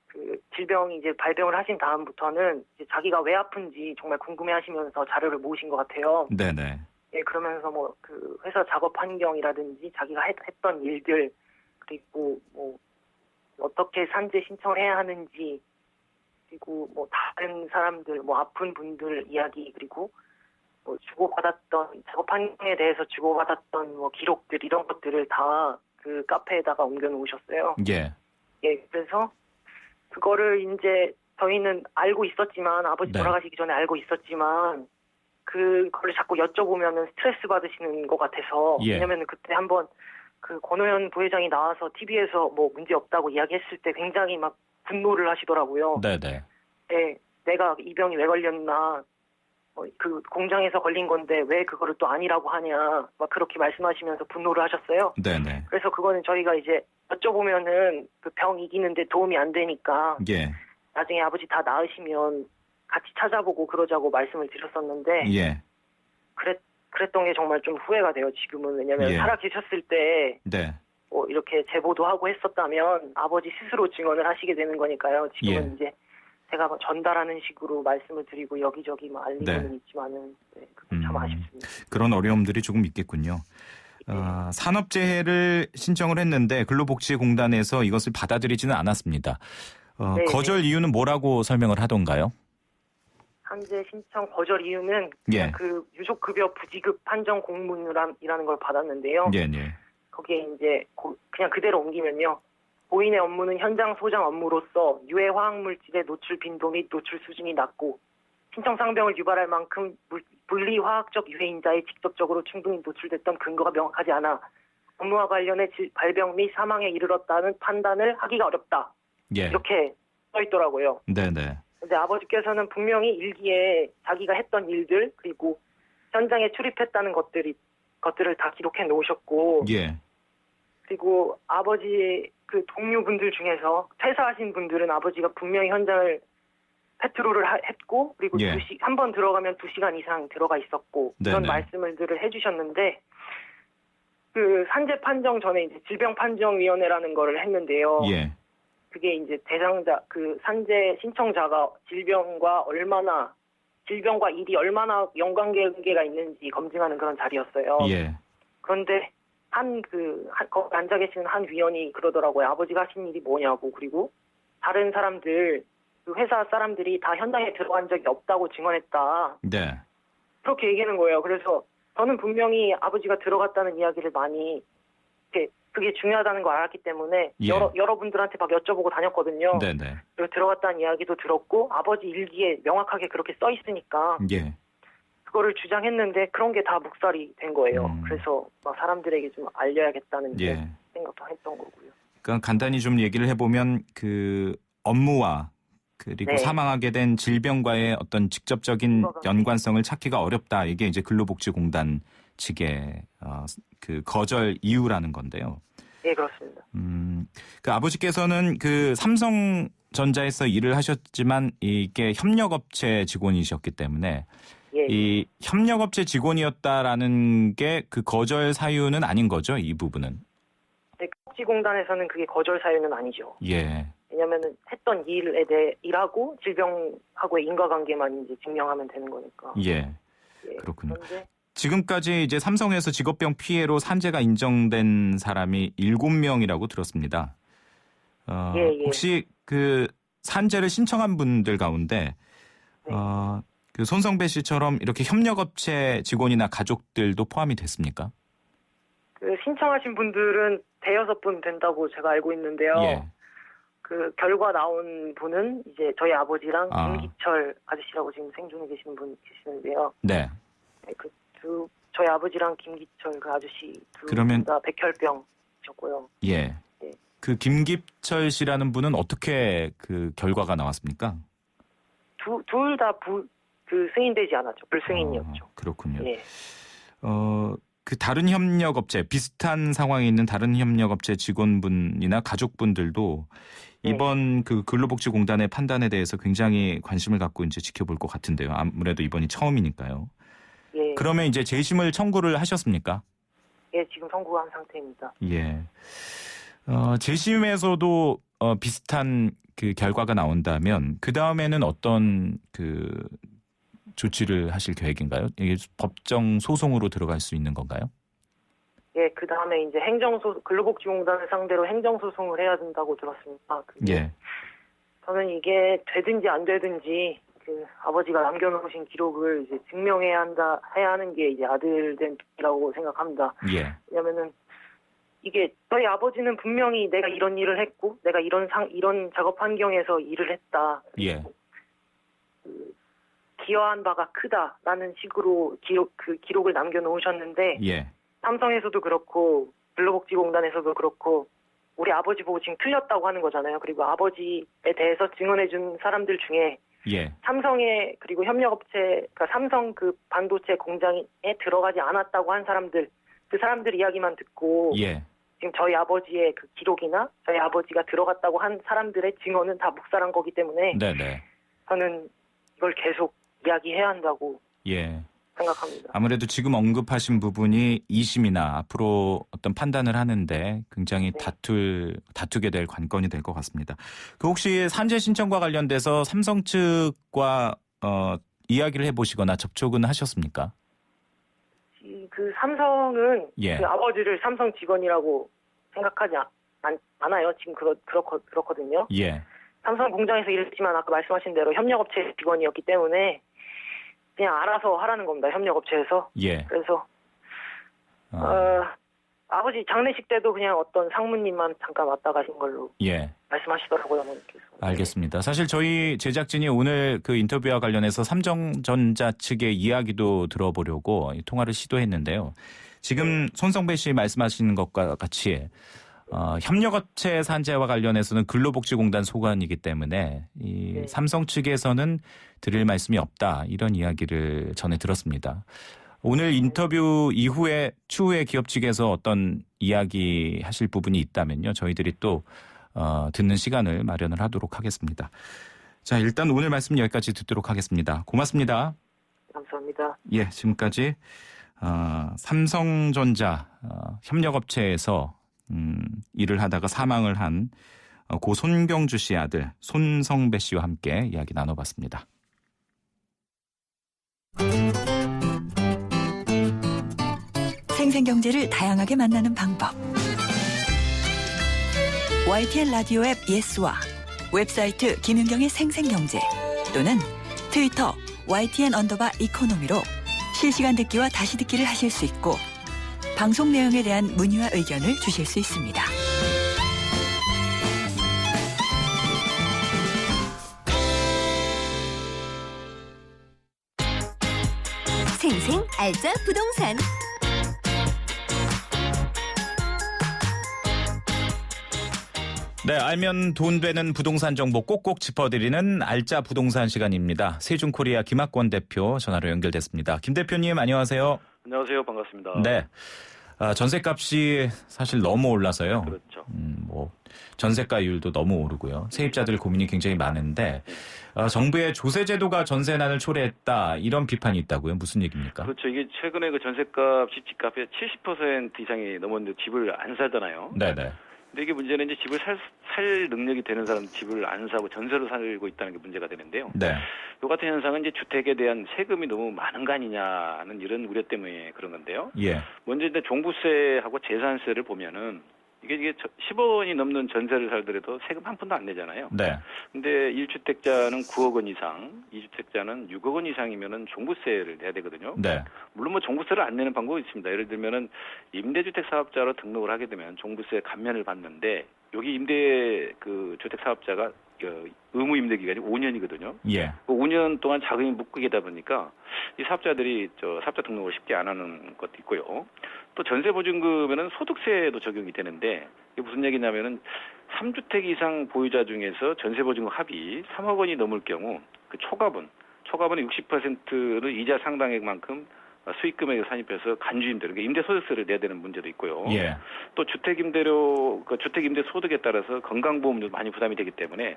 그 질병이 이제 발병을 하신 다음부터는 이제 자기가 왜 아픈지 정말 궁금해하시면서 자료를 모으신 것 같아요. 네네. 예, 그러면서 뭐 그 회사 작업 환경이라든지 자기가 했던 일들 그리고 뭐 어떻게 산재 신청해야 하는지 그리고 뭐 다른 사람들 뭐 아픈 분들 이야기 그리고 뭐 주고받았던 작업 환경에 대해서 주고받았던 뭐 기록들 이런 것들을 다 그 카페에다가 옮겨놓으셨어요. 예. 예, 그래서 그거를 이제 저희는 알고 있었지만 아버지 네. 돌아가시기 전에 알고 있었지만 그거를 자꾸 여쭤보면은 스트레스 받으시는 것 같아서 예. 왜냐면은 그때 한번 그 권오현 부회장이 나와서 TV에서 뭐 문제 없다고 이야기했을 때 굉장히 막 분노를 하시더라고요. 네네. 예, 내가 이 병이 왜 걸렸나 그 공장에서 걸린 건데 왜 그거를 또 아니라고 하냐 막 그렇게 말씀하시면서 분노를 하셨어요. 네네. 그래서 그거는 저희가 이제 여쭤보면은 그 병 이기는데 도움이 안 되니까 예. 나중에 아버지 다 나으시면 같이 찾아보고 그러자고 말씀을 드렸었는데 예. 그랬던 게 정말 좀 후회가 돼요. 지금은 왜냐면 예. 살아 계셨을 때 네. 뭐 이렇게 제보도 하고 했었다면 아버지 스스로 증언을 하시게 되는 거니까요. 지금은 예. 이제 제가 뭐 전달하는 식으로 말씀을 드리고 여기저기 뭐 알리고는 네. 있지만은 그게 참 아쉽습니다. 그런 어려움들이 조금 있겠군요. 산업재해를 신청을 했는데 근로복지공단에서 이것을 받아들이지는 않았습니다. 네. 거절 이유는 뭐라고 설명을 하던가요? 산재 신청 거절 이유는 예. 그 유족급여 부지급 판정 공문이라는 걸 받았는데요. 예, 예. 거기에 이제 그냥 그대로 옮기면요. 고인의 업무는 현장 소장 업무로서 유해 화학물질의 노출 빈도 및 노출 수준이 낮고 신청 상병을 유발할 만큼 물리화학적 유해인자에 직접적으로 충분히 노출됐던 근거가 명확하지 않아 업무와 관련해 발병 및 사망에 이르렀다는 판단을 하기가 어렵다. 예. 이렇게 써 있더라고요. 네네. 근데 아버지께서는 분명히 일기에 자기가 했던 일들 그리고 현장에 출입했다는 것들을 다 기록해 놓으셨고 예. 그리고 아버지 그 동료분들 중에서 퇴사하신 분들은 아버지가 분명히 현장을 패트롤을 했고 그리고 예. 한 번 들어가면 2시간 이상 들어가 있었고 그런 네네. 말씀을 해주셨는데 그 산재 판정 전에 이제 질병판정위원회라는 거를 했는데요. 예. 그게 이제 대상자 그 산재 신청자가 질병과 일이 얼마나 연관관계가 있는지 검증하는 그런 자리였어요. 예. 그런데 거기 앉아 계시는 한 위원이 그러더라고요. 아버지가 하신 일이 뭐냐고. 그리고 다른 사람들, 그 회사 사람들이 다 현장에 들어간 적이 없다고 증언했다. 네. 그렇게 얘기하는 거예요. 그래서 저는 분명히 아버지가 들어갔다는 이야기를 많이, 그게 중요하다는 걸 알았기 때문에 예. 여러분들한테 막 여쭤보고 다녔거든요. 네네. 그리고 들어갔다는 이야기도 들었고 아버지 일기에 명확하게 그렇게 써 있으니까 예. 그거를 주장했는데 그런 게 다 묵살이 된 거예요. 그래서 막 사람들에게 좀 알려야겠다는 예. 생각도 했던 거고요. 그러니까 간단히 좀 얘기를 해보면 그 업무와 그리고 네. 사망하게 된 질병과의 어떤 직접적인 연관성을 찾기가 어렵다. 이게 이제 근로복지공단 측의 그 거절 이유라는 건데요. 예, 그렇습니다. 그 아버지께서는 그 삼성전자에서 일을 하셨지만 이게 협력업체 직원이셨기 때문에 예. 이 협력업체 직원이었다라는 게 그 거절 사유는 아닌 거죠, 이 부분은. 네, 복지공단에서는 그게 거절 사유는 아니죠. 예. 왜냐면은 했던 일에 대해 일하고 질병하고의 인과관계만 이제 증명하면 되는 거니까. 예. 예, 그렇군요. 그런데 지금까지 이제 삼성에서 직업병 피해로 산재가 인정된 사람이 7명이라고 들었습니다. 예. 혹시 그 산재를 신청한 분들 가운데 네. 그 손성배 씨처럼 이렇게 협력업체 직원이나 가족들도 포함이 됐습니까? 그 신청하신 분들은 대여섯 분 된다고 제가 알고 있는데요. 예. 그 결과 나온 분은 이제 저희 아버지랑 아. 김기철 아저씨라고 지금 생존에 계신 분 계시는데요. 네. 네, 저희 아버지랑 김기철 그 아저씨 둘 그러면- 다 백혈병이셨고요. 예. 네. 그 김기철 씨라는 분은 어떻게 그 결과가 나왔습니까? 둘 다 그 승인되지 않았죠. 불승인이었죠. 그렇군요. 예. 그 다른 협력업체, 비슷한 상황에 있는 다른 협력업체 직원분이나 가족분들도 네. 이번 그 근로복지공단의 판단에 대해서 굉장히 관심을 갖고 이제 지켜볼 것 같은데요. 아무래도 이번이 처음이니까요. 예. 그러면 이제 재심을 청구를 하셨습니까? 예, 지금 선고한 상태입니다. 예. 재심에서도 비슷한 그 결과가 나온다면 그 다음에는 어떤 그 조치를 하실 계획인가요? 이게 법정 소송으로 들어갈 수 있는 건가요? 예, 그 다음에 이제 근로복지공단을 상대로 행정소송을 해야 된다고 들었습니다. 예. 저는 이게 되든지 안 되든지 그 아버지가 남겨놓으신 기록을 이제 증명해야 해야 하는 게 이제 아들된이라고 생각합니다. 예. 왜냐면은 이게 저희 아버지는 분명히 내가 이런 일을 했고 내가 이런 작업 환경에서 일을 했다. 예. 기여한 바가 크다라는 식으로 기록을 남겨놓으셨는데 예. 삼성에서도 그렇고 근로복지공단에서도 그렇고 우리 아버지 보고 지금 틀렸다고 하는 거잖아요. 그리고 아버지에 대해서 증언해준 사람들 중에 예. 삼성에 그리고 협력업체, 그러니까 삼성 그 반도체 공장에 들어가지 않았다고 한 사람들, 그 사람들 이야기만 듣고 예. 지금 저희 아버지의 그 기록이나 저희 아버지가 들어갔다고 한 사람들의 증언은 다 묵살한 거기 때문에 네네. 저는 이걸 계속 이야기해야 한다고 예. 생각합니다. 아무래도 지금 언급하신 부분이 2심이나 앞으로 어떤 판단을 하는데 굉장히 다투게 될 관건이 될 것 같습니다. 그 혹시 산재 신청과 관련돼서 삼성 측과 이야기를 해보시거나 접촉은 하셨습니까? 그 삼성은 예. 그 아버지를 삼성 직원이라고 생각하지 않아요. 지금 그렇거든요. 예. 삼성 공장에서 일했지만 아까 말씀하신 대로 협력업체 직원이었기 때문에 그냥 알아서 하라는 겁니다. 협력업체에서. 예. 그래서 아버지 장례식 때도 그냥 어떤 상무님만 잠깐 왔다 가신 걸로 예. 말씀하시더라고요. 어머니께서. 알겠습니다. 사실 저희 제작진이 오늘 그 인터뷰와 관련해서 삼성전자 측의 이야기도 들어보려고 통화를 시도했는데요. 지금 손성배 씨 말씀하시는 것과 같이 협력업체 산재와 관련해서는 근로복지공단 소관이기 때문에 이 삼성 측에서는 드릴 말씀이 없다 이런 이야기를 전해 들었습니다. 오늘 인터뷰 이후에 추후에 기업 측에서 어떤 이야기 하실 부분이 있다면요. 저희들이 또 듣는 시간을 마련을 하도록 하겠습니다. 자, 일단 오늘 말씀 여기까지 듣도록 하겠습니다. 고맙습니다. 감사합니다. 예, 지금까지 삼성전자 협력업체에서 일을 하다가 사망을 한 고 손경주 씨의 아들 손성배 씨와 함께 이야기 나눠봤습니다. 생생경제를 다양하게 만나는 방법. YTN 라디오 앱 예스와 웹사이트 김윤경의 생생경제 또는 트위터 YTN_이코노미로 실시간 듣기와 다시 듣기를 하실 수 있고 방송 내용에 대한 문의와 의견을 주실 수 있습니다. 생생 알짜 부동산 네, 알면 돈 되는 부동산 정보 꼭꼭 짚어드리는 알짜 부동산 시간입니다. 세준코리아 김학권 대표 전화로 연결됐습니다. 김 대표님 안녕하세요. 안녕하세요. 반갑습니다. 네, 전세값이 사실 너무 올라서요. 그렇죠. 전세가율도 너무 오르고요. 세입자들 고민이 굉장히 많은데 정부의 조세 제도가 전세난을 초래했다 이런 비판이 있다고요. 무슨 얘기입니까? 그렇죠. 이게 최근에 그 전세값이 집값의 70% 이상이 넘었는데 집을 안 살잖아요. 네네. 근데 이게 문제는 이제 집을 살 능력이 되는 사람 집을 안 사고 전세로 살고 있다는 게 문제가 되는데요. 네. 이 같은 현상은 이제 주택에 대한 세금이 너무 많은 거 아니냐는 이런 우려 때문에 그런 건데요. 예. 먼저 이제 종부세하고 재산세를 보면은 이게 10원이 넘는 전세를 살더라도 세금 한 푼도 안 내잖아요. 네. 근데 1주택자는 9억 원 이상, 2주택자는 6억 원 이상이면은 종부세를 내야 되거든요. 네. 물론 뭐 종부세를 안 내는 방법이 있습니다. 예를 들면은 임대주택 사업자로 등록을 하게 되면 종부세 감면을 받는데 여기 임대 그 주택 사업자가 의무 임대 기간이 5년이거든요. 예. 그 5년 동안 자금이 묶이다 보니까 이 사업자들이 사업자 등록을 쉽게 안 하는 것도 있고요. 또 전세보증금에는 소득세도 적용이 되는데 이게 무슨 얘기냐면은 3주택 이상 보유자 중에서 전세보증금 합이 3억 원이 넘을 경우 그 초과분의 60%를 이자 상당액만큼 수익금액에 산입해서 간주임대, 그러니까 임대소득세를 내야 되는 문제도 있고요. 예. 또 주택임대료, 주택임대 소득에 따라서 건강보험도 많이 부담이 되기 때문에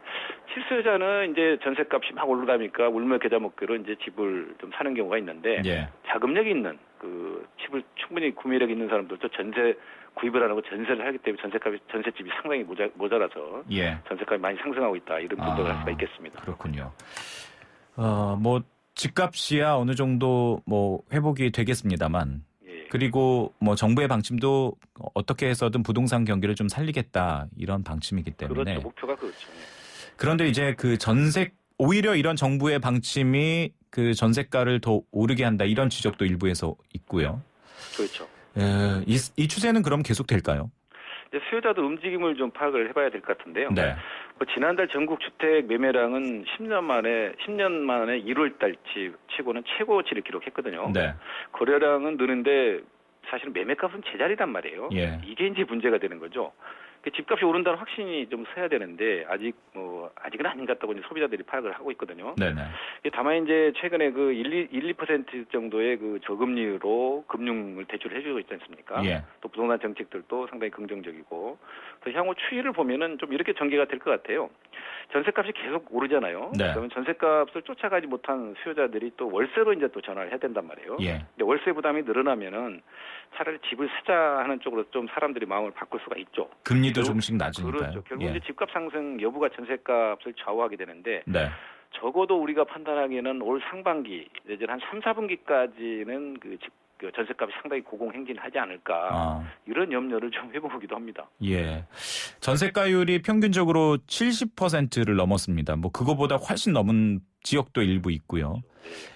실수요자는 이제 전세값이 막 오르다 보니까 울며 겨자 먹기로 이제 집을 좀 사는 경우가 있는데 예. 자금력이 있는 그 집을 충분히 구매력 있는 사람들도 전세 구입을 안 하고 전세를 하기 때문에 전세집이 상당히 모자라서 예. 전세값이 많이 상승하고 있다 이런 분석을 할 수가 있겠습니다. 그렇군요. 집값이야 어느 정도 회복이 되겠습니다만 그리고 정부의 방침도 어떻게 해서든 부동산 경기를 좀 살리겠다 이런 방침이기 때문에 그렇죠. 목표가 그렇죠. 그런데 이제 오히려 이런 정부의 방침이 그 전세가를 더 오르게 한다 이런 지적도 일부에서 있고요. 그렇죠. 이 추세는 그럼 계속 될까요? 이제 수요자도 움직임을 좀 파악을 해봐야 될 것 같은데요. 네. 지난달 전국 주택 매매량은 10년 만에 1월달 치고는 최고치를 기록했거든요. 네. 거래량은 느는데 사실은 매매값은 제자리단 말이에요. 예. 이게 이제 문제가 되는 거죠. 집값이 오른다는 확신이 좀 서야 되는데 아직은 아닌 것 같다고 이제 소비자들이 파악을 하고 있거든요. 네네. 다만 이제 최근에 2% 정도의 그 저금리로 금융을 대출을 해주고 있지 않습니까? 예. 또 부동산 정책들도 상당히 긍정적이고 그래서 향후 추이를 보면은 좀 이렇게 전개가 될 것 같아요. 전세값이 계속 오르잖아요. 네. 그러면 전세값을 쫓아가지 못한 수요자들이 또 월세로 이제 또 전환을 해야 된단 말이에요. 예. 근데 월세 부담이 늘어나면은 차라리 집을 사자 하는 쪽으로 좀 사람들이 마음을 바꿀 수가 있죠. 금리도 조금씩 낮으니까요. 그렇죠. 결국 예. 이제 집값 상승 여부가 전세값을 좌우하게 되는데 네. 적어도 우리가 판단하기에는 올 상반기 내지는 한 3, 4분기까지는 그 전세값이 상당히 고공행진하지 않을까 이런 염려를 좀 해보기도 합니다. 예. 전세가율이 평균적으로 70%를 넘었습니다. 그거보다 훨씬 넘은 지역도 일부 있고요.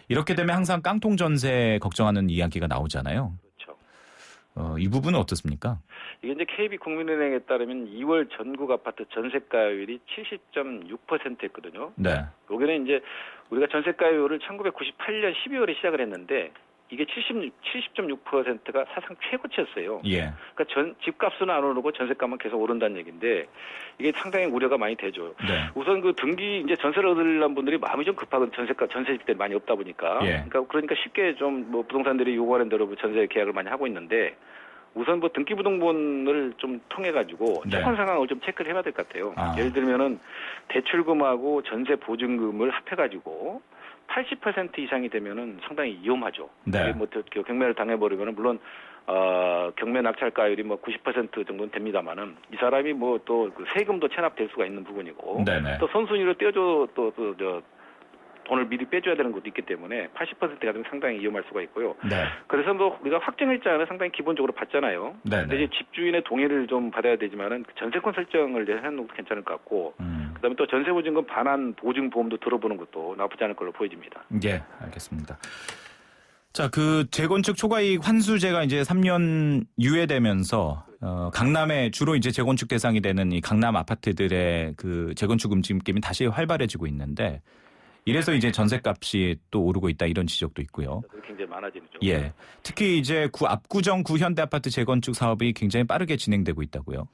이렇게 되면 항상 깡통 전세 걱정하는 이야기가 나오잖아요. 그렇죠. 이 부분은 어떻습니까? 이게 이제 KB국민은행에 따르면 2월 전국 아파트 전세가율이 70.6%였거든요. 네. 여기는 이제 우리가 전세가율을 1998년 12월에 시작을 했는데 이게 70.6%가 사상 최고치였어요. 예. 그러니까 집값은 안 오르고 전세값만 계속 오른다는 얘기인데 이게 상당히 우려가 많이 되죠. 네. 우선 이제 전세를 얻으려는 분들이 마음이 좀 급하거든요. 전세집들이 많이 없다 보니까. 예. 그러니까 쉽게 좀 부동산들이 요구하는 대로 전세 계약을 많이 하고 있는데 우선 등기부등본을 좀 통해 가지고 네. 채권 상황을 좀 체크를 해봐야 될 것 같아요. 예를 들면은 대출금하고 전세 보증금을 합해 가지고 80% 이상이 되면은 상당히 위험하죠. 네. 경매를 당해버리면은 물론 경매 낙찰가율이 90% 정도는 됩니다만은 이 사람이 또 세금도 체납될 수가 있는 부분이고 네네. 또 선순위로 돈을 미리 빼줘야 되는 것도 있기 때문에 80%가 되면 상당히 위험할 수가 있고요. 네. 그래서 우리가 확정일자는 상당히 기본적으로 받잖아요. 네네. 근데 이제 집주인의 동의를 좀 받아야 되지만은 전세권 설정을 해놓는 것도 괜찮을 것 같고, 그다음에 또 전세보증금 반환 보증보험도 들어보는 것도 나쁘지 않을 걸로 보여집니다. 예, 알겠습니다. 자, 재건축 초과이익 환수제가 이제 3년 유예되면서 강남에 주로 이제 재건축 대상이 되는 이 강남 아파트들의 재건축 움직임이 다시 활발해지고 있는데. 이래서 이제 전세값이 또 오르고 있다 이런 지적도 있고요. 굉장히 많아지죠. 예, 특히 이제 압구정 구현대 아파트 재건축 사업이 굉장히 빠르게 진행되고 있다고요.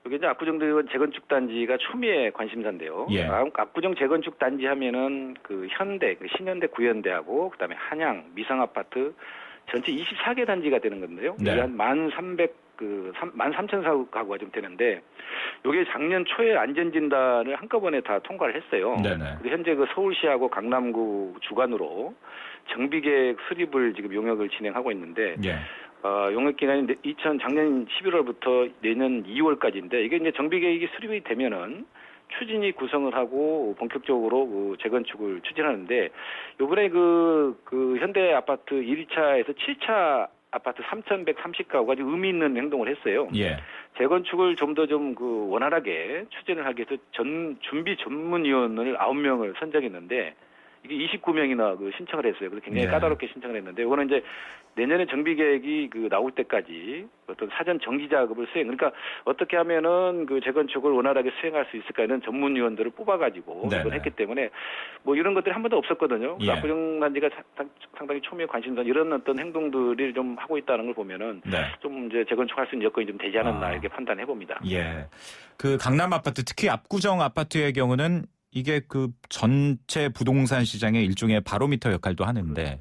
여기 이제 압구정 재건축 단지가 초미의 관심사인데요. 예. 압구정 재건축 단지 하면은 그 현대, 그 신현대 구현대하고 그다음에 한양, 미상 아파트 전체 24개 단지가 되는 건데요. 네. 이게 한 13,000가구가 좀 되는데 이게 작년 초에 안전진단을 한꺼번에 다 통과를 했어요. 네네. 그리고 현재 그 서울시하고 강남구 주관으로 정비계획 수립을 지금 용역을 진행하고 있는데 예. 용역 기간이 작년 11월부터 내년 2월까지인데 이게 이제 정비계획이 수립이 되면은 추진이 구성을 하고 본격적으로 그 재건축을 추진하는데 요번에 그 현대 아파트 1차에서 7차 아파트 3,130가구가 의미 있는 행동을 했어요. 예. 재건축을 좀 더 그 원활하게 추진을 하기 위해서 준비 전문위원을 9명을 선정했는데 이게 29명이나 그 신청을 했어요. 그래서 굉장히 네. 까다롭게 신청을 했는데 이거는 이제 내년에 정비 계획이 그 나올 때까지 어떤 사전 정지 작업을 수행. 그러니까 어떻게 하면은 그 재건축을 원활하게 수행할 수 있을까는 전문위원들을 뽑아가지고 네네. 그걸 했기 때문에 뭐 이런 것들이 한 번도 없었거든요. 예. 압구정 단지가 상당히 초미의 관심사 이런 어떤 행동들을 좀 하고 있다는 걸 보면은 네. 좀 이제 재건축할 수 있는 여건이 좀 되지 않았나 이렇게 판단해 봅니다. 예. 그 강남 아파트 특히 압구정 아파트의 경우는 이게 그 전체 부동산 시장의 일종의 바로미터 역할도 하는데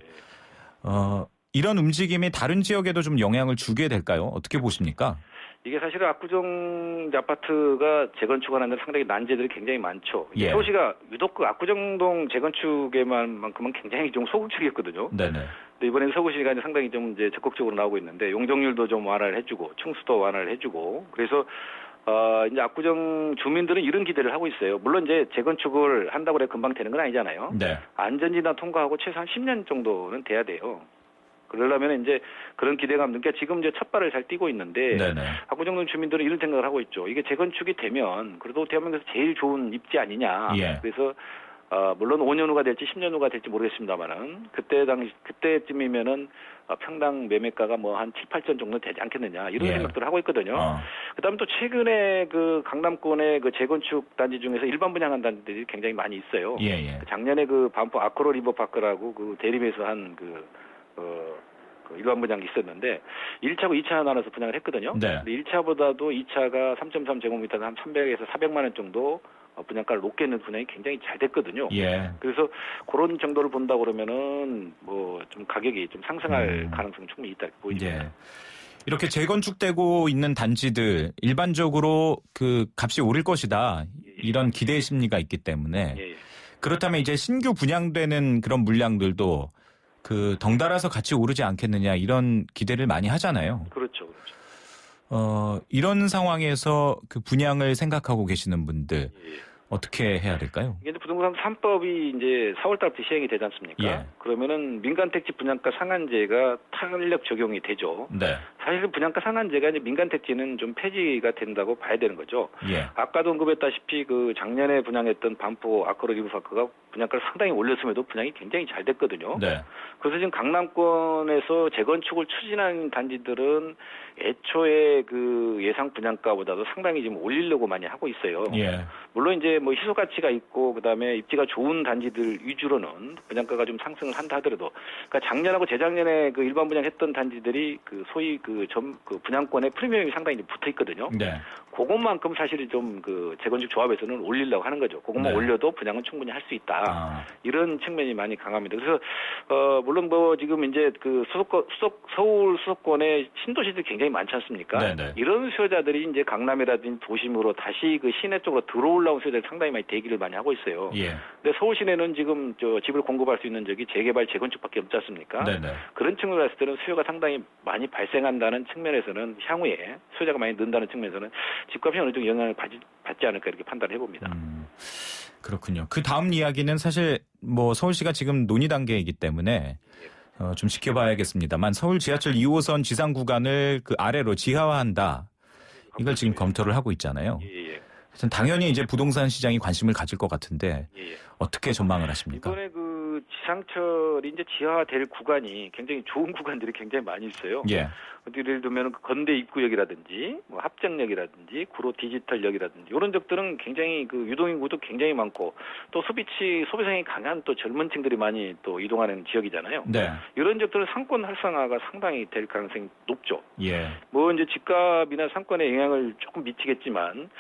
이런 움직임이 다른 지역에도 좀 영향을 주게 될까요? 어떻게 보십니까? 이게 사실은 압구정 아파트가 재건축하는 데 상당히 난제들이 굉장히 많죠. 예. 서울시가 유독 그 압구정동 재건축에만큼은 굉장히 좀 소극적이었거든요. 네네. 근데 이번에 서울시가 이제 상당히 좀 이제 적극적으로 나오고 있는데 용적률도 좀 완화를 해주고 층수도 완화를 해주고 그래서 이제 압구정 주민들은 이런 기대를 하고 있어요. 물론 이제 재건축을 한다고 해서 금방 되는 건 아니잖아요. 네. 안전진단 통과하고 최소한 10년 정도는 돼야 돼요. 그러려면 이제 그런 기대감, 그러니까 지금 이제 첫 발을 잘 띄고 있는데 네네. 압구정 주민들은 이런 생각을 하고 있죠. 이게 재건축이 되면 그래도 대한민국에서 제일 좋은 입지 아니냐. 예. 그래서 물론 5년 후가 될지 10년 후가 될지 모르겠습니다만은 그때쯤이면은 평당 매매가가 뭐 한 7, 8천 정도 되지 않겠느냐 이런 예. 생각들을 하고 있거든요. 그다음에 또 최근에 그 강남권의 그 재건축 단지 중에서 일반 분양한 단지들이 굉장히 많이 있어요. 예. 작년에 그 반포 아크로 리버파크라고 그 대림에서 한 그 일반 분양이 있었는데 1차고 2차 나눠서 분양을 했거든요. 네. 근데 1차보다도 2차가 3.3제곱미터는 한 300에서 400만 원 정도 분양가를 높게 있는 분양이 굉장히 잘 됐거든요. 예. 그래서 그런 정도를 본다 그러면은 뭐 좀 가격이 좀 상승할 가능성이 충분히 있다 보입니다. 예. 이렇게 재건축되고 있는 단지들 일반적으로 그 값이 오를 것이다 이런 기대 심리가 있기 때문에 그렇다면 이제 신규 분양되는 그런 물량들도 그 덩달아서 같이 오르지 않겠느냐 이런 기대를 많이 하잖아요. 그렇죠. 이런 상황에서 그 분양을 생각하고 계시는 분들 어떻게 해야 될까요? 이게 이제 부동산 3법이 이제 4월달부터 시행이 되지 않습니까? 예. 그러면은 민간택지 분양가 상한제가 탄력 적용이 되죠. 네. 사실 분양가 상한제가 이제 민간택지는 좀 폐지가 된다고 봐야 되는 거죠. 예. 아까도 언급했다시피 그 작년에 분양했던 반포 아크로 리버파크가 분양가를 상당히 올렸음에도 분양이 굉장히 잘 됐거든요. 네. 그래서 지금 강남권에서 재건축을 추진하는 단지들은 애초에 그 예상 분양가보다도 상당히 지금 올리려고 많이 하고 있어요. 예. 물론 이제 뭐 희소 가치가 있고 그다음에 입지가 좋은 단지들 위주로는 분양가가 좀 상승을 한다 하더라도 그러니까 작년하고 재작년에 그 일반 분양했던 단지들이 그 소위 그 분양권의 프리미엄이 상당히 붙어 있거든요. 네. 그것만큼 사실 좀 그 재건축 조합에서는 올리려고 하는 거죠. 그것만 네. 올려도 분양은 충분히 할 수 있다. 이런 측면이 많이 강합니다. 그래서 물론 뭐 지금 이제 그 서울 수도권에 신도시들이 굉장히 많지 않습니까? 네네. 이런 수요자들이 이제 강남이라든지 도심으로 다시 그 시내 쪽으로 들어올라온 수요자들이 상당히 많이 대기를 많이 하고 있어요. 예. 근데 서울 시내는 지금 집을 공급할 수 있는 적이 재개발, 재건축밖에 없지 않습니까? 네네. 그런 측면으로 봤을 때는 수요가 상당히 많이 발생한다는 측면에서는 향후에 수요자가 많이 는다는 측면에서는 집값이 어느 정도 영향을 받지 않을까 이렇게 판단해 봅니다. 그렇군요. 그 다음 이야기는 사실 뭐 서울시가 지금 논의 단계이기 때문에 좀 지켜봐야겠습니다만 서울 지하철 2호선 지상 구간을 그 아래로 지하화한다. 이걸 지금 검토를 하고 있잖아요. 당연히 이제 부동산 시장이 관심을 가질 것 같은데 어떻게 전망을 하십니까? 이번에 그 지상철이 이제 지하화될 구간이 굉장히 좋은 구간들이 굉장히 많이 있어요. 예. 예를 들면 건대 입구역이라든지 뭐 합정역이라든지 구로 디지털역이라든지 이런 적들은 굉장히 그 유동인구도 굉장히 많고 또 소비성이 강한 또 젊은 층들이 많이 또 이동하는 지역이잖아요. 네. 이런 적들은 상권 활성화가 상당히 될 가능성이 높죠. 예. 뭐 이제 집값이나 상권에 영향을 조금 미치겠지만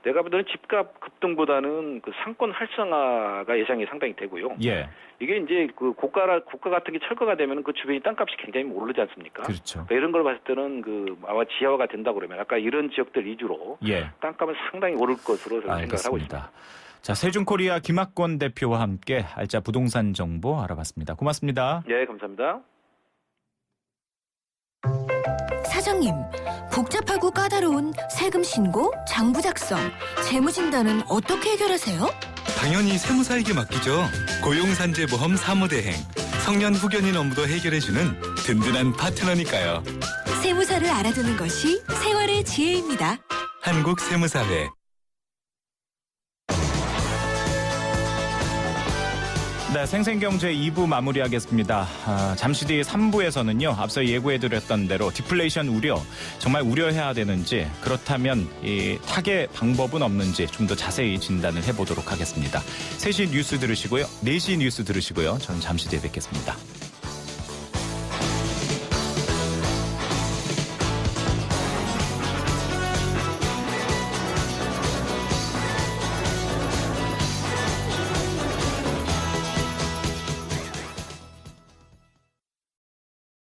내가 보기에는 집값 급등보다는 그 상권 활성화가 예상이 상당히 되고요. 예. 이게 이제 그 고가 같은 게 철거가 되면 그 주변이 땅값이 굉장히 오르지 않습니까? 그렇죠. 그러니까 이런 걸 봤을 때는 그 아마 지하화가 된다 그러면 아까 이런 지역들 위주로 예. 땅값은 상당히 오를 것으로 저는 생각을 하고 있습니다. 알겠습니다. 자, 세준코리아 김학권 대표와 함께 알짜 부동산 정보 알아봤습니다. 고맙습니다. 네, 감사합니다. 사장님, 복잡하고 까다로운 세금 신고, 장부 작성, 재무 진단은 어떻게 해결하세요? 당연히 세무사에게 맡기죠. 고용산재보험 사무대행. 성년 후견인 업무도 해결해주는 든든한 파트너니까요. 세무사를 알아두는 것이 생활의 지혜입니다. 한국세무사회. 네, 생생경제 2부 마무리하겠습니다. 잠시 뒤 3부에서는요. 앞서 예고해드렸던 대로 디플레이션 우려, 정말 우려해야 되는지, 그렇다면 이 타개 방법은 없는지 좀 더 자세히 진단을 해보도록 하겠습니다. 3시 뉴스 들으시고요. 4시 뉴스 들으시고요. 저는 잠시 뒤에 뵙겠습니다.